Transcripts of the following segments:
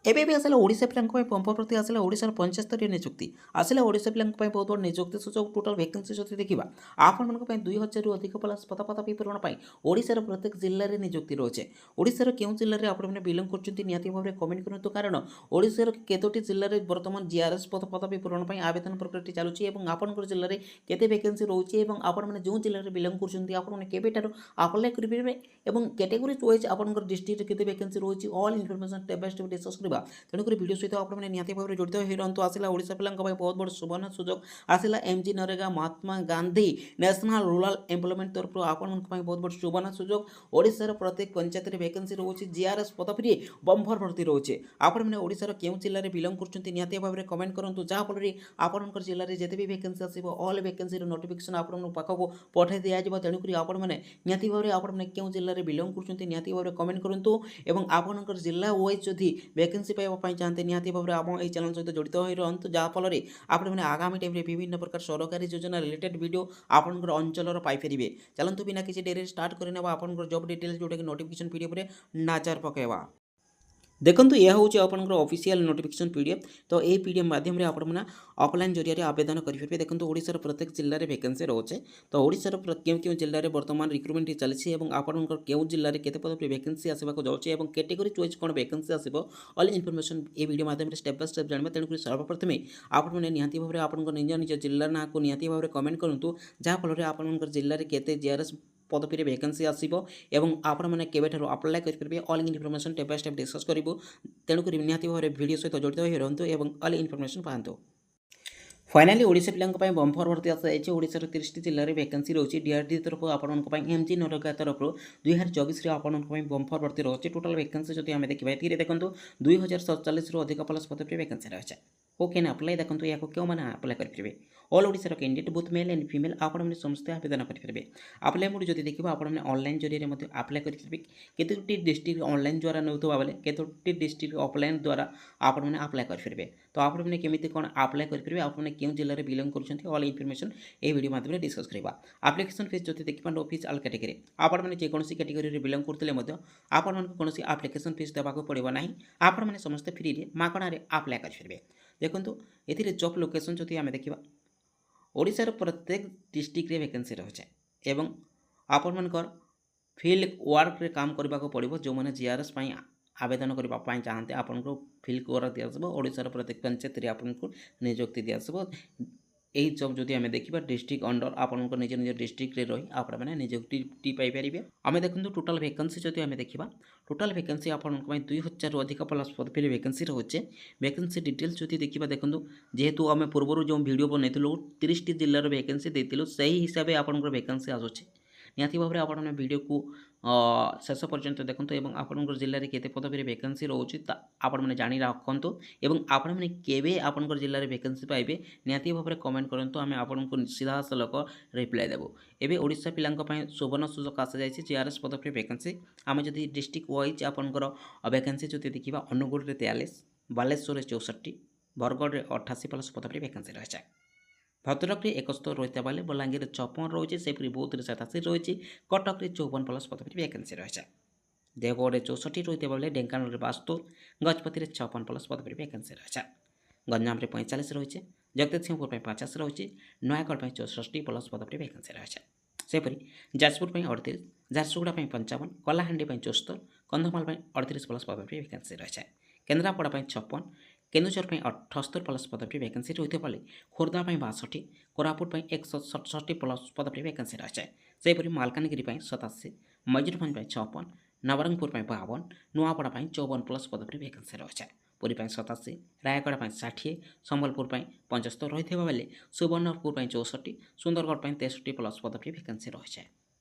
ଏବେ ବି ଆସିଲା ଓଡ଼ିଶା ପିଲାଙ୍କ ପାଇଁ ପମ୍ପ ପ୍ରତି ଆସିଲା ଓଡ଼ିଶାର ପଞ୍ଚାୟତସ୍ତରୀୟ ନିଯୁକ୍ତି ଆସିଲା ଓଡ଼ିଶା ପିଲାଙ୍କ ପାଇଁ ବହୁତ ବଡ଼ ନିଯୁକ୍ତି ସୁଯୋଗ ଟୋଟାଲ ଭ୍ୟାକେନ୍ସି ଯଦି ଦେଖିବା ଆପଣମାନଙ୍କ ପାଇଁ 2000ରୁ ଅଧିକ ପ୍ଲସ୍ ପଦପଦବୀ ପୂରଣ ପାଇଁ ଓଡ଼ିଶାର ପ୍ରତ୍ୟେକ ଜିଲ୍ଲାରେ ନିଯୁକ୍ତି ରହିଛି। ଓଡ଼ିଶାର କେଉଁ ଜିଲ୍ଲାରେ ଆପଣମାନେ ବିଲଙ୍ଗ କରୁଛନ୍ତି ନିହାତି ଭାବରେ କମେଣ୍ଟ କରନ୍ତୁ, କାରଣ ଓଡ଼ିଶାର କେତୋଟି ଜିଲ୍ଲାରେ ବର୍ତ୍ତମାନ ଜିଆର୍ଏସ୍ ପଦପଦବୀ ପୂରଣ ପାଇଁ ଆବେଦନ ପ୍ରକ୍ରିୟାଟି ଚାଲୁଛି ଏବଂ ଆପଣଙ୍କର ଜିଲ୍ଲାରେ କେତେ ଭ୍ୟାକେନ୍ସି ରହୁଛି ଏବଂ ଆପଣମାନେ ଯେଉଁ ଜିଲ୍ଲାରେ ବିଲଙ୍ଗ କରୁଛନ୍ତି ଆପଣମାନେ କେବେଠାରୁ ଆପ୍ଲାଏ କରିପାରିବେ ଏବଂ କ୍ୟାଟେଗୋରୀ ୱାଇଜ୍ ଆପଣଙ୍କର ଡିଷ୍ଟ୍ରିକ୍ଟରେ କେତେ ଭ୍ୟାକେନ୍ସି ରହୁଛି all information step by step discuss କରିବା। ତେଣୁକରି ଭିଡ଼ିଓ ସହିତ ଆପଣମାନେ ନିହାତି ଭାବରେ ଜଡ଼ିତ ହୋଇ ରହନ୍ତୁ। ଆସିଲା ଓଡ଼ିଶା ପିଲାଙ୍କ ପାଇଁ ବହୁତ ବଡ଼ ସୁବର୍ଣ୍ଣ ସୁଯୋଗ ଆସିଲା MG NREGA Mahatma Gandhi national rural employment ତରଫରୁ ଆପଣମାନଙ୍କ ପାଇଁ ବହୁତ ବଡ଼ ସୁବର୍ଣ୍ଣ ସୁଯୋଗ। ଓଡ଼ିଶାର ପ୍ରତ୍ୟେକ ପଞ୍ଚାୟତରେ ଭ୍ୟାକେନ୍ସି ରହୁଛି, ଜିଆର୍ଏସ୍ ପଦବୀରେ ବମ୍ଫର ଭର୍ତ୍ତି ରହୁଛି। ଆପଣମାନେ ଓଡ଼ିଶାର କେଉଁ ଜିଲ୍ଲାରେ ବିଲଙ୍ଗ କରୁଛନ୍ତି ନିହାତି ଭାବରେ କମେଣ୍ଟ କରନ୍ତୁ, ଯାହାଫଳରେ ଆପଣଙ୍କର ଜିଲ୍ଲାରେ ଯେତେ ବି ଭ୍ୟାକେନ୍ସି ଆସିବ ଅଲ୍ ଭ୍ୟାକେନ୍ସିର ନୋଟିଫିକେସନ୍ ଆପଣଙ୍କ ପାଖକୁ ପଠାଇ ଦିଆଯିବ। ତେଣୁକରି ଆପଣମାନେ ନିହାତି ଭାବରେ ଆପଣମାନେ କେଉଁ ଜିଲ୍ଲାରେ ବିଲଙ୍ଗ କରୁଛନ୍ତି ନିହାତି ଭାବରେ କମେଣ୍ଟ କରନ୍ତୁ ଏବଂ ଆପଣଙ୍କର ଜିଲ୍ଲା ୱାଇଜ୍ ଯଦି ଭ୍ୟାକେନ୍ସି ପାଇବା ପାଇଁ ଚାହାନ୍ତି ନିହାତି ଭାବରେ ଆପଣ ଏହି ଚ୍ୟାନେଲ୍ ସହିତ ଜଡ଼ିତ ହୋଇ ରହନ୍ତୁ, ଯାହାଫଳରେ ଆପଣମାନେ ଆଗାମୀ ଟାଇମ୍ରେ ବିଭିନ୍ନ ପ୍ରକାର ସରକାରୀ ଯୋଜନା ରିଲେଟେଡ୍ ଭିଡ଼ିଓ ଆପଣଙ୍କର ଅଞ୍ଚଳର ପାଇପାରିବେ। ଚାଲନ୍ତୁ ବିନା କିଛି ଡେରିରେ ଷ୍ଟାର୍ଟ କରିନେବା ଆପଣଙ୍କର ଜବ୍ ଡିଟେଲ୍ସ ଯେଉଁଟାକି ନୋଟିଫିକେସନ୍ ପିଡିଏଫ୍ ରେ ନଜର ପକାଇବା। ଦେଖନ୍ତୁ ଏହା ହେଉଛି ଆପଣଙ୍କର ଅଫିସିଆଲ ନୋଟିଫିକେସନ୍ ପିଡିଏଫ୍। ତ ଏହି ପିଡିଏଫ୍ ମାଧ୍ୟମରେ ଆପଣମାନେ ଅଫଲାଇନ୍ ଜରିଆରେ ଆବେଦନ କରିପାରିବେ। ଦେଖନ୍ତୁ ଓଡ଼ିଶାର ପ୍ରତ୍ୟେକ ଜିଲ୍ଲାରେ ଭ୍ୟାକେନ୍ସି ରହୁଛି। ତ ଓଡ଼ିଶାର କେଉଁ କେଉଁ ଜିଲ୍ଲାରେ ବର୍ତ୍ତମାନ ରିକ୍ରୁଟମେଣ୍ଟ ଚାଲିଛି ଏବଂ ଆପଣଙ୍କର କେଉଁ ଜିଲ୍ଲାରେ କେତେ ପଦବୀ ଭ୍ୟାକେନ୍ସି ଆସିବାକୁ ଯାଉଛି ଏବଂ କ୍ୟାଟେଗୋରୀ ୱାଇଜ୍ କ'ଣ ଭ୍ୟାକେନ୍ସି ଆସିବ ଅଲ୍ ଇନଫର୍ମେସନ୍ ଏହି ଭିଡ଼ିଓ ମାଧ୍ୟମରେ ଷ୍ଟେପ୍ ବାଇ ଷ୍ଟେପ୍ ଜାଣିବା। ତେଣୁକରି ସର୍ବପ୍ରଥମେ ଆପଣମାନେ ନିହାତି ଭାବରେ ଆପଣଙ୍କ ନିଜ ଜିଲ୍ଲା ନାଁକୁ ନିହାତି ଭାବରେ କମେଣ୍ଟ କରନ୍ତୁ, ଯାହାଫଳରେ ଆପଣଙ୍କର ଜିଲ୍ଲାରେ କେତେ ଜିଆର୍ଏସ୍ ପଦବୀରେ ଭ୍ୟାକେନ୍ସି ଆସିବ ଏବଂ ଆପଣମାନେ କେବେଠାରୁ ଆପ୍ଲାଏ କରିପାରିବେ all information step by step discuss କରିବୁ। ତେଣୁକରି ନିହାତି ଭାବରେ ଭିଡ଼ିଓ ସହିତ ଜଡ଼ିତ ହୋଇ ରହନ୍ତୁ ଏବଂ ଅଲ୍ ଇନଫର୍ମେସନ୍ ପାଆନ୍ତୁ। फाइनाली ओडिशा पिलांक ପାଇଁ ବମ୍ଫର ଭର୍ତ୍ତି ଆସିଯାଇଛି। ଓଡ଼ିଶାର 30ଟି ଜିଲ୍ଲାରେ ଭ୍ୟାକେନ୍ସି ରହୁଛି। ଡିଆର୍ଡି ତରଫରୁ ଆପଣଙ୍କ ପାଇଁ ଏମ୍ଜି ନରେଗା ତରଫରୁ 2024ରେ ଆପଣଙ୍କ ପାଇଁ ବମ୍ଫର ଭର୍ତ୍ତି ରହୁଛି। ଟୋଟାଲ ଭ୍ୟାକେନ୍ସି ଯଦି ଆମେ ଦେଖିବା ଏଥିରେ ଦେଖନ୍ତୁ 2047ରୁ ଅଧିକ ପ୍ଲସ୍ ପଦବୀ ଭ୍ୟାକେନ୍ସି ରହିଛି। ହୁ କ୍ୟାନ୍ ଆପ୍ଲାଏ ଦେଖନ୍ତୁ ଏହାକୁ କେଉଁମାନେ ଆପ୍ଲାଏ କରିପାରିବେ ଅଲ୍ ଓଡ଼ିଶାର candidate booth mail and female ଆପଣମାନେ ସମସ୍ତେ ଆବେଦନ କରିପାରିବେ। ଆପ୍ଲାଏ ମୋଡ଼ ଯଦି ଦେଖିବା ଆପଣମାନେ ଅନଲାଇନ୍ ଜରିଆରେ ମଧ୍ୟ ଆପ୍ଲାଏ କରିପାରିବେ। କେତୋଟି ଡିଷ୍ଟ୍ରିକ୍ଟ ଅନଲାଇନ୍ ଦ୍ୱାରା ନେଉଥିବା ବେଳେ କେତୋଟି ଡିଷ୍ଟ୍ରିକ୍ଟ ଅଫଲାଇନ୍ ଦ୍ୱାରା ଆପଣମାନେ ଆପ୍ଲାଏ କରିପାରିବେ। ତ ଆପଣମାନେ କେମିତି କ'ଣ ଆପ୍ଲାଏ କରିପାରିବେ, ଆପଣମାନେ କେଉଁ ଜିଲ୍ଲାରେ ବିଲଙ୍ଗ କରୁଛନ୍ତି ଅଲ୍ ଇନଫର୍ମେସନ୍ ଏହି ଭିଡ଼ିଓ ମାଧ୍ୟମରେ ଡିସ୍କସ୍ କରିବା। ଆପ୍ଲିକେସନ୍ ଫିସ୍ ଯଦି ଦେଖିବା नो ଫିସ୍ ଅଲ୍ କ୍ୟାଟେଗୋରୀ ଆପଣମାନେ ଯେକୌଣସି କ୍ୟାଟେଗୋରୀରେ ବିଲଙ୍ଗ କରୁଥିଲେ ମଧ୍ୟ ଆପଣମାନଙ୍କୁ କୌଣସି ଆପ୍ଲିକେସନ୍ ଫିସ୍ ଦେବାକୁ ପଡ଼ିବ ନାହିଁ। ଆପଣମାନେ ସମସ୍ତେ ଫ୍ରିରେ ମାଗଣାରେ ଆପ୍ଲାଏ କରିପାରିବେ। ଦେଖନ୍ତୁ ଏଥିରେ ଜବ୍ ଲୋକେସନ୍ ଯଦି ଆମେ ଦେଖିବା ଓଡ଼ିଶାର ପ୍ରତ୍ୟେକ ଡିଷ୍ଟ୍ରିକ୍ଟରେ ଭ୍ୟାକେନ୍ସି ରହିଛି ଏବଂ ଆପଣମାନଙ୍କର ଫିଲ୍ଡ ୱାର୍କରେ କାମ କରିବାକୁ ପଡ଼ିବ। ଯେଉଁମାନେ ଜିଆର୍ଏସ୍ ପାଇଁ ଆବେଦନ କରିବା ପାଇଁ ଚାହାନ୍ତି ଆପଣଙ୍କୁ ଫିଲ୍ଡ ୱାର୍କ ଦିଆଯିବ। ଓଡ଼ିଶାର ପ୍ରତ୍ୟେକ ପଞ୍ଚାୟତରେ ଆପଣଙ୍କୁ ନିଯୁକ୍ତି ଦିଆଯିବ। ଏହି ଜବ୍ ଯଦି ଆମେ ଦେଖିବା ଡିଷ୍ଟ୍ରିକ୍ଟ ଅଣ୍ଡର ଆପଣଙ୍କ ନିଜ ନିଜ ଡିଷ୍ଟ୍ରିକ୍ଟରେ ରହି ଆପଣମାନେ ନିଯୁକ୍ତି ପାଇପାରିବେ। ଆମେ ଦେଖନ୍ତୁ ଟୋଟାଲ ଭ୍ୟାକେନ୍ସି ଯଦି ଆମେ ଦେଖିବା ଟୋଟାଲ ଭ୍ୟାକେନ୍ସି ଆପଣଙ୍କ ପାଇଁ 2000ରୁ ଅଧିକ ପ୍ଲସ୍ ପଦବୀରେ ଭ୍ୟାକେନ୍ସି ରହୁଛି। ଭ୍ୟାକେନ୍ସି ଡିଟେଲ୍ସ ଯଦି ଦେଖିବା ଦେଖନ୍ତୁ ଯେହେତୁ ଆମେ ପୂର୍ବରୁ ଯେଉଁ ଭିଡ଼ିଓ ବନେଇଥିଲୁ 30ଟି ଜିଲ୍ଲାର ଭ୍ୟାକେନ୍ସି ଦେଇଥିଲୁ ସେହି ହିସାବରେ ଆପଣଙ୍କର ଭ୍ୟାକେନ୍ସି ଆସୁଛି। ନିହାତି ଭାବରେ ଆପଣମାନେ ଭିଡ଼ିଓକୁ ଶେଷ ପର୍ଯ୍ୟନ୍ତ ଦେଖନ୍ତୁ ଏବଂ ଆପଣଙ୍କର ଜିଲ୍ଲାରେ କେତେ ପଦବୀରେ ଭ୍ୟାକେନ୍ସି ରହୁଛି ତା ଆପଣମାନେ ଜାଣି ରଖନ୍ତୁ ଏବଂ ଆପଣମାନେ କେବେ ଆପଣଙ୍କର ଜିଲ୍ଲାରେ ଭ୍ୟାକେନ୍ସି ପାଇବେ ନିହାତି ଭାବରେ କମେଣ୍ଟ କରନ୍ତୁ। ଆମେ ଆପଣଙ୍କୁ ସିଧାସଳଖ ରିପ୍ଲାଏ ଦେବୁ। ଏବେ ଓଡ଼ିଶା ପିଲାଙ୍କ ପାଇଁ ସୁବର୍ଣ୍ଣ ସୁଯୋଗ ଆସିଯାଇଛି ଜିଆର୍ଏସ୍ ପଦବୀରେ ଭ୍ୟାକେନ୍ସି। ଆମେ ଯଦି ଡିଷ୍ଟ୍ରିକ୍ଟ ୱାଇଜ୍ ଆପଣଙ୍କର ଭ୍ୟାକେନ୍ସି ଯଦି ଦେଖିବା ଅନୁଗୁଳରେ 43, ବାଲେଶ୍ୱରରେ 64, ବରଗଡ଼ରେ 88 ପ୍ଲସ୍ ପଦବୀରେ ଭ୍ୟାକେନ୍ସି ରହିଛି। ଭଦ୍ରକରେ 71 ରହିଥିବା ବେଳେ ବଲାଙ୍ଗୀରରେ 56 ରହୁଛି, ସେହିପରି ବୌଦ୍ଧରେ 87 ରହିଛି, କଟକରେ 54 ପ୍ଲସ୍ ପଦବୀରେ ଭ୍ୟାକେନ୍ସି ରହିଛି। ଦେବଗଡ଼ରେ 64 ରହିଥିବା ବେଳେ ଢେଙ୍କାନାଳରେ 72, ଗଜପତିରେ 56 ପ୍ଲସ୍ ପଦବୀରେ ଭ୍ୟାକେନ୍ସି ରହିଛି। ଗଞ୍ଜାମରେ 45 ରହିଛି, ଜଗତସିଂହପୁର ପାଇଁ 50 ରହିଛି, ନୟାଗଡ଼ ପାଇଁ 64 ପ୍ଲସ୍ ପଦବୀରେ ଭ୍ୟାକେନ୍ସି ରହିଛି। ସେହିପରି ଯାଜପୁର ପାଇଁ 38, ଝାରସୁଗୁଡ଼ା ପାଇଁ 55, କଳାହାଣ୍ଡି ପାଇଁ 74, କନ୍ଧମାଳ ପାଇଁ 38 ପ୍ଲସ୍ ପଦବୀରେ ଭ୍ୟାକେନ୍ସି ରହିଛି। କେନ୍ଦ୍ରାପଡ଼ା ପାଇଁ 56, କେନ୍ଦୁଝର ପାଇଁ 78 ପ୍ଲସ୍ ପଦବୀରେ ଭ୍ୟାକେନ୍ସି ରହିଥିବା ବେଳେ ଖୋର୍ଦ୍ଧା ପାଇଁ 62, କୋରାପୁଟ ପାଇଁ 167 ପ୍ଲସ୍ ପଦବୀରେ ଭ୍ୟାକେନ୍ସି ରହିଛି। ସେହିପରି ମାଲକାନଗିରି ପାଇଁ 87, ମୟୂରଭଞ୍ଜ ପାଇଁ 56, ନବରଙ୍ଗପୁର ପାଇଁ 52, ନୂଆପଡ଼ା ପାଇଁ 54 ପ୍ଲସ୍ ପଦବୀରେ ଭ୍ୟାକେନ୍ସି ରହିଛି। ପୁରୀ ପାଇଁ 87, ରାୟଗଡ଼ା ପାଇଁ 60, ସମ୍ବଲପୁର ପାଇଁ 75 ରହିଥିବା ବେଳେ ସୁବର୍ଣ୍ଣପୁର ପାଇଁ 64, ସୁନ୍ଦରଗଡ଼ ପାଇଁ 63 ପ୍ଲସ୍ ପଦବୀରେ ଭ୍ୟାକେନ୍ସି ରହିଛି।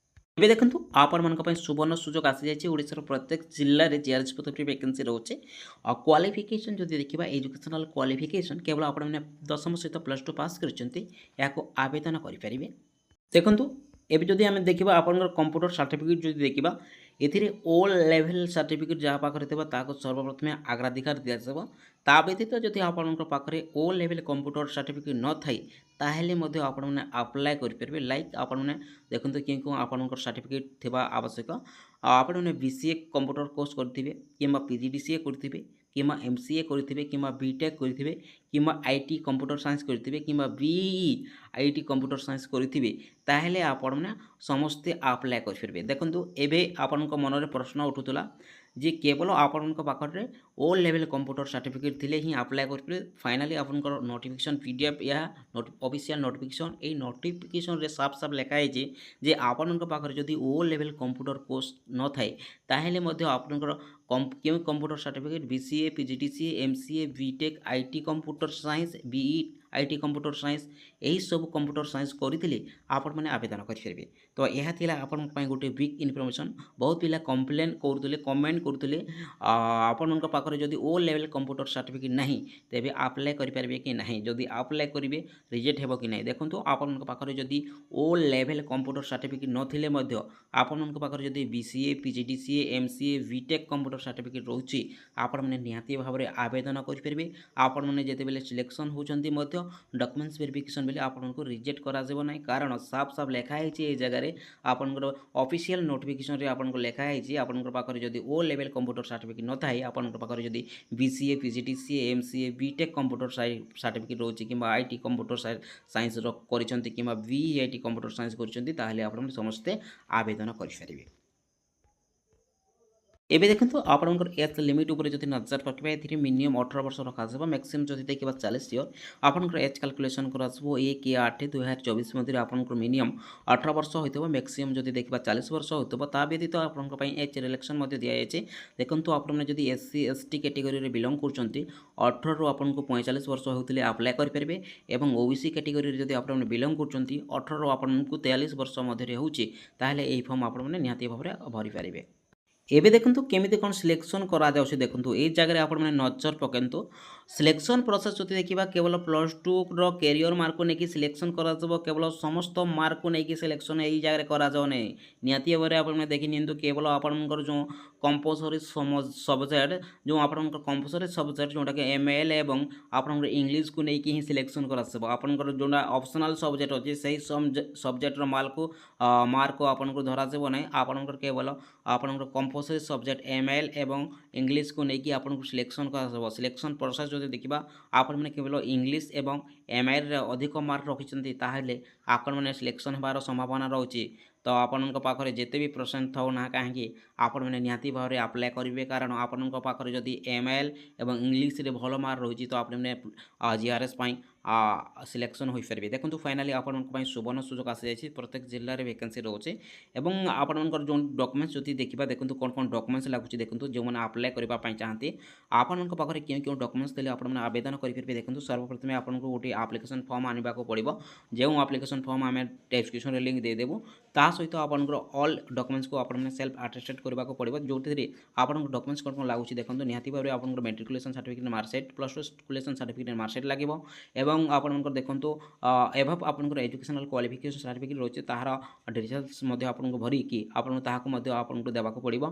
ଏବେ ଦେଖନ୍ତୁ ଆପଣମାନଙ୍କ ପାଇଁ ସୁବର୍ଣ୍ଣ ସୁଯୋଗ ଆସିଯାଇଛି। ଓଡ଼ିଶାର ପ୍ରତ୍ୟେକ ଜିଲ୍ଲାରେ ଜିଆର୍ଏସ୍ ପଦବୀରେ ଭ୍ୟାକେନ୍ସି ରହୁଛି। ଆଉ କ୍ୱାଲିଫିକେସନ୍ ଯଦି ଦେଖିବା ଏଜୁକେସନାଲ୍ କ୍ୱାଲିଫିକେସନ୍ କେବଳ ଆପଣମାନେ 10ମ ସହିତ +2 ପାସ୍ କରିଛନ୍ତି ଏହାକୁ ଆବେଦନ କରିପାରିବେ। ଦେଖନ୍ତୁ ଏବେ ଯଦି ଆମେ ଦେଖିବା ଆପଣଙ୍କର କମ୍ପ୍ୟୁଟର ସାର୍ଟିଫିକେଟ୍ ଯଦି ଦେଖିବା ଏଥିରେ ଓ ଲେଭେଲ୍ ସାର୍ଟିଫିକେଟ୍ ଯାହା ପାଖରେ ଥିବ ତାହାକୁ ସର୍ବପ୍ରଥମେ ଅଗ୍ରାଧିକାର ଦିଆଯିବ। ତା ବ୍ୟତୀତ ଯଦି ଆପଣଙ୍କ ପାଖରେ ଓ ଲେଭେଲ୍ କମ୍ପ୍ୟୁଟର ସାର୍ଟିଫିକେଟ୍ ନଥାଇ ତାହେଲେ ମଧ୍ୟ ଆପଣମାନେ ଆପ୍ଲାଏ କରିପାରିବେ। ଲାଇକ୍ ଆପଣମାନେ ଦେଖନ୍ତୁ କେଉଁ ଆପଣଙ୍କର ସାର୍ଟିଫିକେଟ୍ ଥିବା ଆବଶ୍ୟକ। ଆପଣମାନେ BCA କମ୍ପ୍ୟୁଟର କୋର୍ସ କରିଥିବେ କିମ୍ବା PGDCA କରିଥିବେ কিংবা MCA କରିଥିବେ କିମ୍ବା BTech କରିଥିବେ କିମ୍ବା IT କମ୍ପ୍ୟୁଟର ସାଇନ୍ସ କରିଥିବେ କିମ୍ବା BE IT କମ୍ପ୍ୟୁଟର ସାଇନ୍ସ କରିଥିବେ ତାହେଲେ ଆପଣମାନେ ସମସ୍ତେ ଆପ୍ଲାଏ କରିପାରିବେ। ଦେଖନ୍ତୁ ଏବେ ଆପଣଙ୍କ ମନରେ ପ୍ରଶ୍ନ ଉଠୁଥିଲା ଯେ କେବଳ ଆପଣଙ୍କ ପାଖରେ ଓ ଲେଭେଲ୍ କମ୍ପ୍ୟୁଟର ସାର୍ଟିଫିକେଟ୍ ଥିଲେ ହିଁ ଆପ୍ଲାଏ କରିପାରିବେ। ଫାଇନାଲି ଆପଣଙ୍କର ନୋଟିଫିକେସନ୍ PDF ଏହା ଅଫିସିଆଲ୍ ନୋଟିଫିକେସନ୍, ଏଇ ନୋଟିଫିକେସନ୍ରେ ସାଫ୍ ସାଫ୍ ଲେଖା ହେଇଛି ଯେ ଆପଣଙ୍କ ପାଖରେ ଯଦି ଓ ଲେଭେଲ୍ କମ୍ପ୍ୟୁଟର କୋର୍ସ ନଥାଏ ତାହେଲେ ମଧ୍ୟ ଆପଣଙ୍କର କେଉଁ computer certificate BCA PGDCA MCA BTech IT computer science BE IT computer science ଏହିସବୁ କମ୍ପ୍ୟୁଟର ସାଇନ୍ସ କରିଥିଲେ ଆପଣମାନେ ଆବେଦନ କରିପାରିବେ। ତ ଏହା ଥିଲା ଆପଣଙ୍କ ପାଇଁ ଗୋଟେ ବିଗ୍ ଇନଫର୍ମେସନ୍। ବହୁତ ପିଲା କମ୍ପ୍ଲେନ୍ କରୁଥିଲେ, କମେଣ୍ଟ କରୁଥିଲେ ଆପଣଙ୍କ ପାଖରେ ଯଦି ଓ ଲେଭେଲ୍ କମ୍ପ୍ୟୁଟର ସାର୍ଟିଫିକେଟ୍ ନାହିଁ ତେବେ ଆପ୍ଲାଏ କରିପାରିବେ କି ନାହିଁ, ଯଦି ଆପ୍ଲାଏ କରିବେ ରିଜେକ୍ଟ ହେବ କି ନାହିଁ। ଦେଖନ୍ତୁ ଆପଣଙ୍କ ପାଖରେ ଯଦି ଓ ଲେଭେଲ୍ କମ୍ପ୍ୟୁଟର ସାର୍ଟିଫିକେଟ୍ ନଥିଲେ ମଧ୍ୟ ଆପଣଙ୍କ ପାଖରେ ଯଦି BCA PGDCA MCA BTech computer certificate ରହୁଛି ଆପଣମାନେ ନିହାତି ଭାବରେ ଆବେଦନ କରିପାରିବେ। ଆପଣମାନେ ଯେତେବେଳେ ସିଲେକ୍ସନ୍ ହେଉଛନ୍ତି ମଧ୍ୟ ଡକୁମେଣ୍ଟସ୍ ଭେରିଫିକେସନ୍ ବେଲେ ଆପଣଙ୍କୁ ରିଜେକ୍ଟ କରାଯିବ ନାହିଁ, କାରଣ ସାଫ୍ ସାଫ୍ ଲେଖା ହେଇଛି ଏଇ ଜାଗାରେ ଆପଣଙ୍କର ଅଫିସିଆଲ୍ ନୋଟିଫିକେସନ୍ରେ ଆପଣଙ୍କୁ ଲେଖା ହେଇଛି ଆପଣଙ୍କ ପାଖରେ ଯଦି ଓ ଲେଭେଲ୍ କମ୍ପ୍ୟୁଟର ସାର୍ଟିଫିକେଟ୍ ନଥାଏ, ଆପଣଙ୍କ ପାଖରେ ଯଦି BCA PGDCA MCA BTech computer certificate ରହୁଛି କିମ୍ବା IT କମ୍ପ୍ୟୁଟର ସାଇନ୍ସର କରିଛନ୍ତି କିମ୍ବା BEIT କମ୍ପ୍ୟୁଟର ସାଇନ୍ସ କରିଛନ୍ତି ତାହେଲେ ଆପଣମାନେ ସମସ୍ତେ ଆବେଦନ କରିପାରିବେ। ଏବେ ଦେଖନ୍ତୁ ଆପଣଙ୍କର ଏଜ୍ ଲିମିଟ୍ ଉପରେ ଯଦି ନଜର ରଖିବା ଏଥିରେ ମିନିମମ୍ 18 ବର୍ଷ ରଖାଯିବ। ମ୍ୟାକ୍ସିମମ୍ ଯଦି ଦେଖିବା 40 ଇୟର୍ ଆପଣଙ୍କର ଏଜ୍ କାଲକୁଲେସନ୍ କରାଯିବ 1/8/2024 ମଧ୍ୟରେ ଆପଣଙ୍କର ମିନିମମ୍ 18 ବର୍ଷ ହୋଇଥିବ। ମ୍ୟାକ୍ସିମମ୍ ଯଦି ଦେଖିବା 40 ବର୍ଷ ହୋଇଥିବ। ତା ବ୍ୟତୀତ ଆପଣଙ୍କ ପାଇଁ ଏଜ୍ ରିଲାକ୍ସେସନ୍ ମଧ୍ୟ ଦିଆଯାଇଛି। ଦେଖନ୍ତୁ ଆପଣମାନେ ଯଦି SC ST କ୍ୟାଟେଗୋରିରେ ବିଲଙ୍ଗ କରୁଛନ୍ତି 18ରୁ ଆପଣଙ୍କୁ 45 ବର୍ଷ ହେଉଥିଲେ ଆପ୍ଲାଏ କରିପାରିବେ ଏବଂ OBC କ୍ୟାଟେଗୋରିରେ ଯଦି ଆପଣମାନେ ବିଲଙ୍ଗ କରୁଛନ୍ତି 18ରୁ ଆପଣଙ୍କୁ 43 ବର୍ଷ ମଧ୍ୟରେ ହେଉଛି ତାହେଲେ ଏହି ଫର୍ମ ଆପଣମାନେ ନିହାତି ଭାବରେ ଭରିପାରିବେ। ଏବେ ଦେଖନ୍ତୁ କେମିତି କ'ଣ ସିଲେକ୍ସନ୍ କରାଯାଉଛି। ଦେଖନ୍ତୁ ଏଇ ଜାଗାରେ ଆପଣମାନେ ନଜର ପକାନ୍ତୁ। ସିଲେକ୍ସନ୍ ପ୍ରୋସେସ୍ ଯଦି ଦେଖିବା କେବଳ +2ର କ୍ୟାରିୟର ମାର୍କକୁ ନେଇକି ସିଲେକ୍ସନ୍ କରାଯିବ, କେବଳ ସମସ୍ତ ମାର୍କକୁ ନେଇକି ସିଲେକ୍ସନ୍ ଏଇ ଜାଗାରେ କରାଯାଉ ନାହିଁ। ନିହାତି ଭାବରେ ଆପଣମାନେ ଦେଖି ନିଅନ୍ତୁ କେବଳ ଆପଣଙ୍କର ଯେଉଁ କମ୍ପଲସରି ସବଜେକ୍ଟ ଯେଉଁ ଆପଣଙ୍କର କମ୍ପଲସରି ସବଜେକ୍ଟ ଯେଉଁଟାକି ML ଏବଂ ଆପଣଙ୍କର ଇଂଲିଶକୁ ନେଇକି ହିଁ ସିଲେକ୍ସନ୍ କରାଯିବ। ଆପଣଙ୍କର ଯେଉଁଟା ଅପସନାଲ୍ ସବଜେକ୍ଟ ଅଛି ସେହି ସବଜେକ୍ଟର ମାର୍କକୁ ଆପଣଙ୍କୁ ଧରାଯିବ ନାହିଁ। ଆପଣଙ୍କର କେବଳ ଆପଣଙ୍କର କମ୍ପଲସରି ସବଜେକ୍ଟ ML ଏବଂ ଇଂଲିଶକୁ ନେଇକି ଆପଣଙ୍କୁ ସିଲେକ୍ସନ୍ କରାଯିବ। ସିଲେକ୍ସନ୍ ପ୍ରୋସେସ୍ ଯଦି ଦେଖିବା ଆପଣମାନେ କେବଳ ଇଂଲିଶ ଏବଂ MLରେ ଅଧିକ ମାର୍କ ରଖିଛନ୍ତି ତାହେଲେ ଆପଣମାନେ ସିଲେକ୍ସନ୍ ହେବାର ସମ୍ଭାବନା ରହୁଛି। ତ ଆପଣଙ୍କ ପାଖରେ ଯେତେ ବି ପରସେଣ୍ଟ ଥାଉ ନା କାହିଁକି ଆପଣମାନେ ନିହାତି ଭାବରେ ଆପ୍ଲାଏ କରିବେ, କାରଣ ଆପଣଙ୍କ ପାଖରେ ଯଦି ML ଏବଂ ଇଂଲିଶରେ ଭଲ ମାର୍କ ରହିଛି ତ ଆପଣମାନେ GRS ପାଇଁ ସିଲେକ୍ସନ୍ ହୋଇପାରିବେ। ଦେଖନ୍ତୁ ଫାଇନାଲି ଆପଣଙ୍କ ପାଇଁ ସୁବର୍ଣ୍ଣ ସୁଯୋଗ ଆସିଯାଇଛି। ପ୍ରତ୍ୟେକ ଜିଲ୍ଲାରେ ଭ୍ୟାକେନ୍ସି ରହୁଛି ଏବଂ ଆପଣଙ୍କର ଯେଉଁ ଡକୁମେଣ୍ଟସ୍ ଯଦି ଦେଖିବା ଦେଖନ୍ତୁ କ'ଣ କ'ଣ ଡକୁମେଣ୍ଟସ୍ ଲାଗୁଛି। ଦେଖନ୍ତୁ ଯେଉଁମାନେ ଆପ୍ଲାଏ କରିବା ପାଇଁ ଚାହାନ୍ତି ଆପଣଙ୍କ ପାଖରେ କେଉଁ କେଉଁ ଡକୁମେଣ୍ଟସ୍ ଦେଲେ ଆପଣମାନେ ଆବେଦନ କରିପାରିବେ। ଦେଖନ୍ତୁ ସର୍ବପ୍ରଥମେ ଆପଣଙ୍କୁ ଗୋଟିଏ ଆପ୍ଲିକେସନ୍ ଫର୍ମ ଆଣିବାକୁ ପଡ଼ିବ। ଯେଉଁ ଆପ୍ଲିକେସନ୍ ଫର୍ମ ଆମେ ଡେସ୍କ୍ରିପସନ୍ରେ ଲିଙ୍କ୍ ଦେଇଦେବୁ ତା ସହିତ ଆପଣଙ୍କର ଅଲ୍ ଡକୁମେଣ୍ଟସ୍କୁ ଆପଣମାନେ ସେଲ୍ଫ ଆଟେଷ୍ଟେଡ୍ କରିବାକୁ ପଡ଼ିବ, ଯେଉଁଥିରେ ଆପଣଙ୍କ ଡକୁମେଣ୍ଟସ୍ କ'ଣ କ'ଣ ଲାଗୁଛି। ଦେଖନ୍ତୁ ନିହାତି ଭାବରେ ଆପଣଙ୍କର ମେଟ୍ରିକୁଲେସନ୍ ସାର୍ଟିଫିକେଟ୍ ମାର୍କସିଟ୍ +2 ସ୍କୁଲେସନ୍ ସାର୍ଟିଫିକେଟ୍ ମାର୍କସିଟ୍ ଲାଗିବ ଏବଂ ଆପଣଙ୍କର ଦେଖନ୍ତୁ ଏଭବ୍ ଆପଣଙ୍କର ଏଜୁକେସନାଲ୍ କ୍ୱାଲିଫିକେସନ୍ ସାର୍ଟିଫିକେଟ୍ ରହିଛି ତାହାର ଡିଟେଲ୍ସ ମଧ୍ୟ ଆପଣଙ୍କୁ ଭରିକି ଆପଣଙ୍କୁ ତାହାକୁ ମଧ୍ୟ ଆପଣଙ୍କୁ ଦେବାକୁ ପଡ଼ିବ।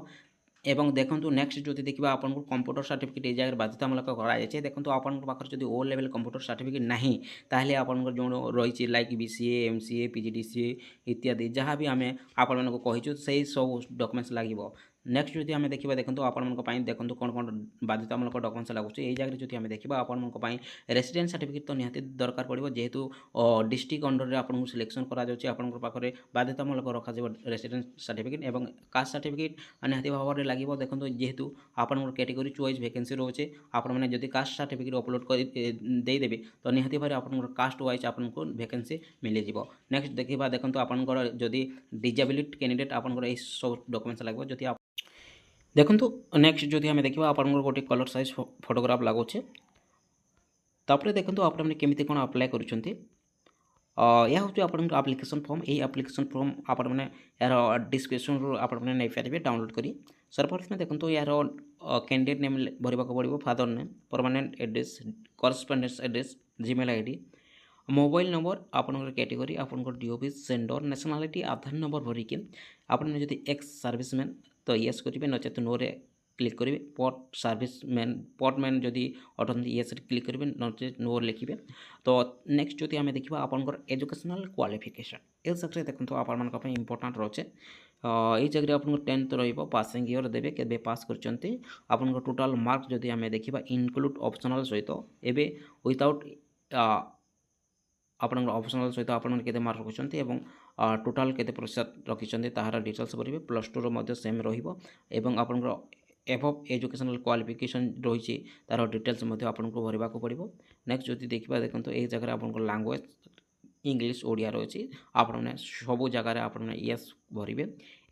ଏବଂ ଦେଖନ୍ତୁ ନେକ୍ସଟ ଯଦି ଦେଖିବା ଆପଣଙ୍କୁ କମ୍ପ୍ୟୁଟର ସାର୍ଟିଫିକେଟ୍ এই ଜାଗାରେ ବାଧ୍ୟତାମୂଳକ କରାଯାଇଛି। ଦେଖନ୍ତୁ ଆପଣଙ୍କ ପାଖରେ ଯଦି ଓ ଲେଭେଲ୍ କମ୍ପ୍ୟୁଟର ସାର୍ଟିଫିକେଟ୍ ନାହିଁ ତାହେଲେ ଆପଣଙ୍କର ଯେଉଁ ରହିଛି ଲାଇକ୍ BCA MCA PGDCA ଇତ୍ୟାଦି ଯାହା ବି ଆମେ ଆପଣମାନଙ୍କୁ କହିଛୁ ସେହି ସବୁ ଡକୁମେଣ୍ଟସ୍ ଲାଗିବ। ନେକ୍ସଟ ଯଦି ଆମେ ଦେଖିବା ଦେଖନ୍ତୁ ଆପଣଙ୍କ ପାଇଁ ଦେଖନ୍ତୁ କ'ଣ କ'ଣ ବାଧ୍ୟତାମୂଳକ ଡକୁମେଣ୍ଟସ୍ ଲାଗୁଛି। এই ଜାଗାରେ ଯଦି ଆମେ ଦେଖିବା ଆପଣଙ୍କ ପାଇଁ ରେସିଡେନ୍ସ ସାର୍ଟିଫିକେଟ୍ ତ ନିହାତି ଦରକାର ପଡ଼ିବ, ଯେହେତୁ ଡିଷ୍ଟ୍ରିକ୍ଟ ଅଣ୍ଡରରେ ଆପଣଙ୍କୁ ସିଲେକ୍ସନ୍ କରାଯାଉଛି ଆପଣଙ୍କ ପାଖରେ ବାଧ୍ୟତାମୂଳକ ରଖାଯିବ ରେସିଡେନ୍ସ ସାର୍ଟିଫିକେଟ୍ ଏବଂ କାଷ୍ଟ ସାର୍ଟିଫିକେଟ୍ ନିହାତି ଭାବରେ ଲାଗିବ। ଦେଖନ୍ତୁ ଯେହେତୁ ଆପଣଙ୍କର କ୍ୟାଟେଗୋରୀ ୱାଇଜ୍ ଭ୍ୟାକେନ୍ସି ରହୁଛି ଆପଣମାନେ ଯଦି କାଷ୍ଟ ସାର୍ଟିଫିକେଟ୍ ଅପଲୋଡ଼ କରି ଦେଇଦେବେ ତ ନିହାତି ଭାବରେ ଆପଣଙ୍କର କାଷ୍ଟ ୱାଇଜ୍ ଆପଣଙ୍କୁ ଭ୍ୟାକେନ୍ସି ମିଳିଯିବ। ନେକ୍ସଟ ଦେଖିବା ଦେଖନ୍ତୁ ଆପଣଙ୍କର ଯଦି ଡିଜାବିଲିଟି କ୍ୟାଣ୍ଡିଡେଟ୍ ଆପଣଙ୍କର ଏହି ସବୁ ଡକୁମେଣ୍ଟସ୍ ଲାଗିବ। ଯଦି ଦେଖନ୍ତୁ ନେକ୍ସଟ ଯଦି ଆମେ ଦେଖିବା ଆପଣଙ୍କର ଗୋଟେ କଲର୍ ସାଇଜ୍ ଫଟୋଗ୍ରାଫ ଲାଗୁଛି। ତାପରେ ଦେଖନ୍ତୁ ଆପଣମାନେ କେମିତି କ'ଣ ଆପ୍ଲାଏ କରୁଛନ୍ତି। ଏହା ହେଉଛି ଆପଣଙ୍କର ଆପ୍ଲିକେସନ୍ ଫର୍ମ। ଏହି ଆପ୍ଲିକେସନ୍ ଫର୍ମ ଆପଣମାନେ ଏହାର ଡିସ୍କ୍ରିପ୍ସନ୍ରୁ ଆପଣମାନେ ନେଇପାରିବେ ଡାଉନଲୋଡ଼ କରି। ସର୍ବପ୍ରଥମେ ଦେଖନ୍ତୁ ଏହାର କ୍ୟାଣ୍ଡିଡେଟ୍ ନେମ୍ ଭରିବାକୁ ପଡ଼ିବ, father name, permanent address, correspondence address, Gmail ID, mobile number, ଆପଣଙ୍କର କ୍ୟାଟେଗୋରୀ, ଆପଣଙ୍କର DOB, gender, nationality, Aadhaar number ଭରିକି ଆପଣମାନେ ଯଦି ଏକ୍ସ ସର୍ଭିସମ୍ୟାନ୍ ତ ୟେସ୍ କରିବେ, ନଚେତ୍ ନୋରେ କ୍ଲିକ୍ କରିବେ। ପଟମ୍ୟାନ୍ ଯଦି ଅଟନ୍ତି ୟେସ୍ରେ କ୍ଲିକ୍ କରିବେ, ନଚେତ୍ ନୋ ଲେଖିବେ। ତ ନେକ୍ସଟ ଯଦି ଆମେ ଦେଖିବା ଆପଣଙ୍କର ଏଜୁକେସନାଲ୍ କ୍ୱାଲିଫିକେସନ୍ ଏ ସେକ୍ଟରରେ ଦେଖନ୍ତୁ ଆପଣମାନଙ୍କ ପାଇଁ ଇମ୍ପୋର୍ଟାଣ୍ଟ ରହୁଛି। এই জায়গায় আপনার 10th রহব পাসিং ইয়র দেবে কেবে পাস করছেন আপনার টোটাল মার্ক যদি আমি দেখা ইনক্লুড অপশনাল সহিত এবে উইথাউট আপনার অপশনাল সহিত আপনার কেতে মার্ক রখুচ্ছেন এবং টোটাল কেতে প্রতিশত রখিছেন তাহার ডিটেলস ভরবে +2 মধ্যে সেম রহব এবং আপনার এভভ এজুকেশনাল ক্বালিফিকেসন রয়েছে তার ডিটেলস মধ্যে আপনার ভরবা পড়ব। নেক্সট যদি দেখা দেখুন এই জায়গায় আপনার ল্যাঙ্গুয়েজ ইংলিশ ওড়িয়া রয়েছে আপনার সবু জায়গায় আপনার ইয়েস ভরবে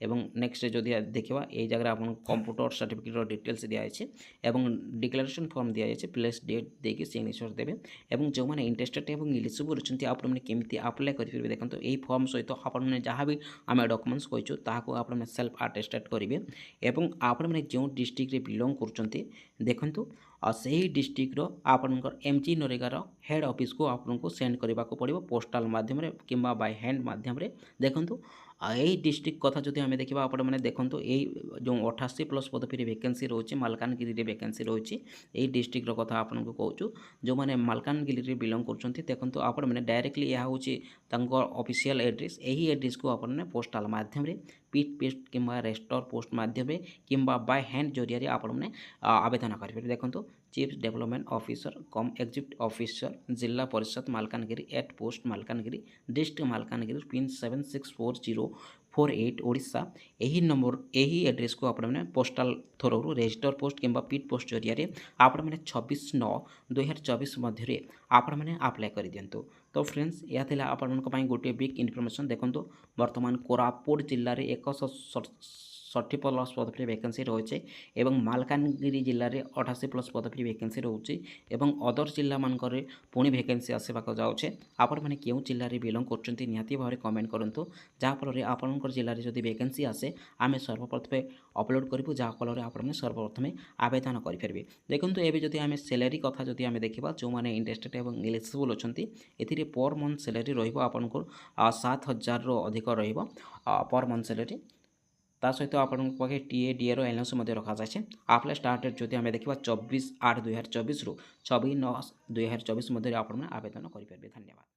এবং নেক্সট যদি দেখা এই জায়গায় আপনার কম্পুটর সার্টিফিকেটর ডিটেলস দিয়া আছে এবং ডিক্লারেসন ফর্ম দিয়া আছে প্লেস ডেট দিয়ে সিগনেচর দেবে এবং যে ইন্টারেস্টেড এবং ইলিজিবল অনেক আপনার কেমি আপ্লাই করে দেখুন এই ফর্ম সহিত আপনার যা বি আমি ডকুমেন্টস কইছু তাহাকে আপনার সেলফ আটেস্টেড করবে এবং আপনার যে ডিস্ট্রিক্টরে বিলং করছেন দেখুন সেই ডিস্ট্রিক্টর আপনার এমজি নরেଗାर हेड ऑफिस को आपको सेंड करने को पड़ो पोस्टाल माध्यम कि बाय हैंड माध्यम देखूँ यही डिस्ट्रिक्ट कथा जो आम देखा आप देखूँ ये जो 88 प्लस पदवी वैकेंसी रोचे मालकानगिरी वैकेंसी रोचे यही डिस्ट्रिक्टर कथा आपको कहूँ जो मैंने मालकानगिरी बिलंग कर देखूँ आप डायरेक्टली यह हूँ ऑफिशियल एड्रेस यही एड्रेस को आपने पोस्टाल माध्यम पिट पेस्ट कि रेस्टर पोस्ट माध्यम कि बाय हैंड जरिए आपने आवेदन करेंगे देखूँ chief development officer cum executive officer जिला परिषद Malkangiri at post Malkangiri district Malkangiri pin 764048 Odisha यही नंबर यही एड्रेस को आपने पोस्टाल थ्रू रजिस्टर पोस्ट कि पिट पोस्ट जरिए आपने 26/9/2024 मध्य आपने आप्लाय कर दिंतु। तो फ्रेंड्स यह थिला आपन गोटे बिग इनफर्मेशन देखो बर्तमान कोरापुट जिले में 160 प्लस पदवी वैकेंसी रोचे एवं मालकानगिरी जिले में 88 प्लस पदवी वैकेंसी रोचे एवं अदर जिला मानक पुणी वैकेंसी आसवाक जाऊे आपण मैंने क्यों जिले में बिलंग कर निहाती भाव कमेंट करूँ जहाँफल आपंकर जिले में जब वैकेंसी आसे आम सर्वप्रथमे अपलोड करूँ जहाँफल आपने सर्वप्रथमे आवेदन करेंगे। देखो ये जब आम सैलरी कथा जब आम देखा जो मैंने इंटरेस्टेड और एलिजिबल अच्छा ए पर मंथ सैलरी रहा 7,000 अधिक पर मंथ सैलरी ता सहित आपन पाखे टीए डीएर एलएस रखा जाए। आप्लाय स्टार्ट डेट जो आम देखा 24/8/2024 रु 26/9/2024 मध्य आप आवेदन करेंगे। धन्यवाद।